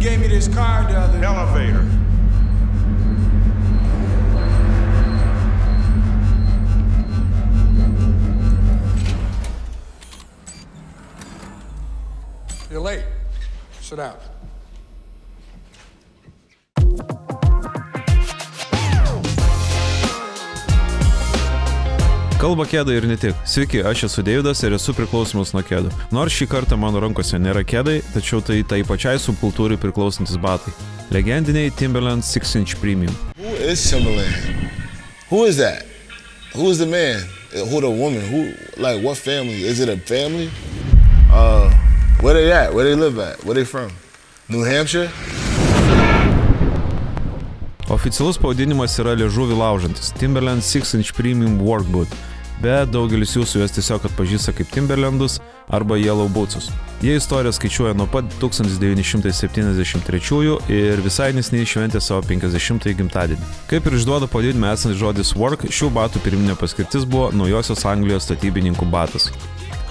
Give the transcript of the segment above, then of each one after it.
gave me this card the other Elevator. You're late. Sit down. Kalba kėdai ir ne tik. Sveiki, aš esu Deividas ir esu priklausomas nuo kėdų. Nors šį kartą mano rankose nėra kėdai, tačiau tai pačiai subkultūrai priklausantis batai. Legendiniai Timberland 6-inch Premium. Who is Timberland? Who is that? Who is the man? Who the woman? Who, like, what family? Is it a family? Where they at? Where they live at? Where they from? New Hampshire? Oficialus pavadinimas yra liežuvį laužantis Timberland 6-inch Premium Workboot, bet daugelis jūsų juos tiesiog atpažįsta kaip Timberlandus arba Yellow Bootsus. Jie istoriją skaičiuoja nuo pat 1973 ir visai neseniai šventė savo 50-ąjį gimtadienį. Kaip ir išduoda pavadinime esantis žodis work, šių batų pirminė paskirtis buvo Naujosios Anglijos statybininkų batas.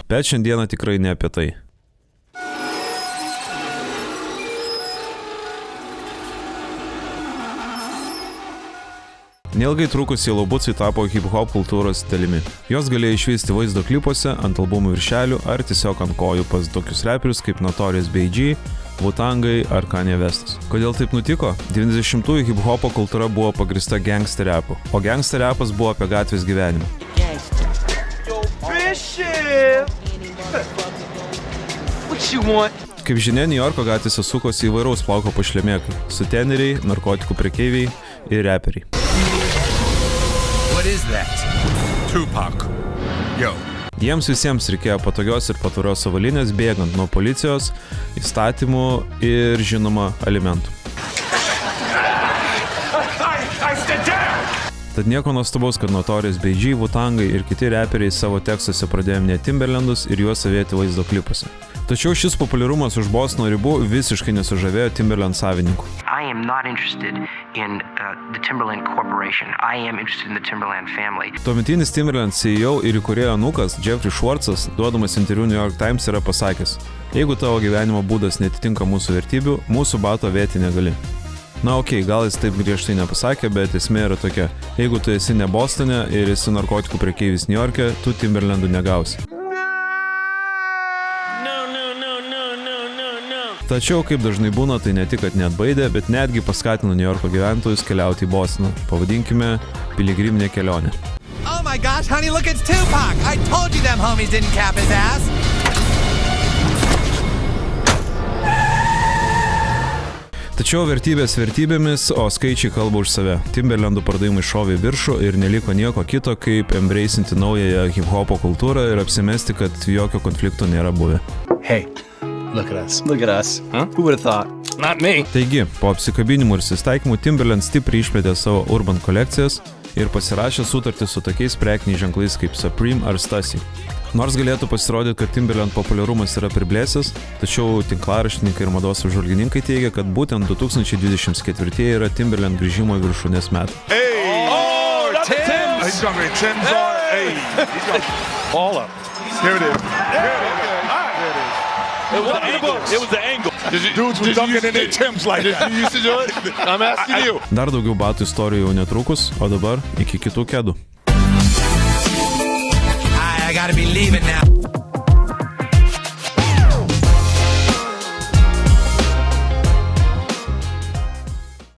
Bet šiandieną tikrai ne apie tai. Neilgai trukus Yellow Bootsai tapo hip-hop kultūros dalimi. Jos galėjo išvysti vaizdo klipuose, ant albumų viršelių ar tiesiog ant kojų pas tokius reperius kaip Notorious B.I.G., Wu-Tangai ar Kanye Westas. Kodėl taip nutiko? 90-ųjų hip-hopo kultūra buvo pagrįsta gangster rapu, o gangster rapas buvo apie gatvės gyvenimą. Kaip žinia, Niujorko gatvėse sukosi įvairaus plauko pašlemėkai – suteneriai, narkotikų prekeiviai ir reperiai. What is that? Tupac. Yo. Jiems visiems reikėjo patogios ir paturios avalinės bėgant nuo policijos, įstatymų ir, žinoma, alimentų. Tad nieko nuostabaus, kad Notorious B.I.G., Wu-Tangai ir kiti reperiai savo tekstuose pradėjo minėti Timberlandus ir juos avėti vaizdo klipuose. Tačiau šis populiarumas už Bostono ribų visiškai nesužavėjo Timberland savininkų. I am not interested in the Timberland Corporation. I am interested in the Timberland family. Tuometinis Timberland CEO ir įkūrėjo anūkas Jeffrey Schwartzas, duodamas interviu New York Times, yra pasakęs: jeigu tavo gyvenimo būdas netitinka mūsų vertybių, mūsų bato avėti negali. Na okei, gal jis taip griežtai nepasakė, bet esmė yra tokia: jeigu tu esi ne Bostone ir esi narkotikų prekeivis New York'e, tu Timberlandų negausi. Tačiau, kaip dažnai būna, tai ne tik, kad neatbaidė, bet netgi paskatino New Yorko gyventojus keliauti į Bostoną. Pavadinkime piligriminę kelionę. Oh my gosh, honey, look, it's Tupac! I told you them homies didn't cap his ass! Tačiau vertybės vertybėmis, o skaičiai kalba už save. Timberlandų pardavimai šovė į viršų ir neliko nieko kito, kaip embracinti naująją hip-hopo kultūrą ir apsimesti, kad jokio konflikto nėra buvę. Hey. Look at us. Look at us. Huh? Who would have thought? Not me. Taigi, po apsikabinimų ir susitaikymų Timberland stipriai išplėtė savo urban kolekcijas ir pasirašė sutartį su tokiais prekiniais ženklais kaip Supreme ar Stasi. Nors galėtų pasirodyti, kad Timberland populiarumas yra priblėsęs, tačiau tinklaraštininkai ir mados apžvalgininkai teigia, kad būtent 2024 yra Timberland grįžimo viršūnės metai. Hey! Oh, Tim's! He's gonna be Tim's on. Hey! He's gonna all up. Here it is. It was the angle. It was the angle. Dudes were dunking in their Timbs like that. You used to do it? I'm asking you. Dar daugiau batų istorijų jau netrukus, o dabar iki kitų kėdų. I gotta be leaving now.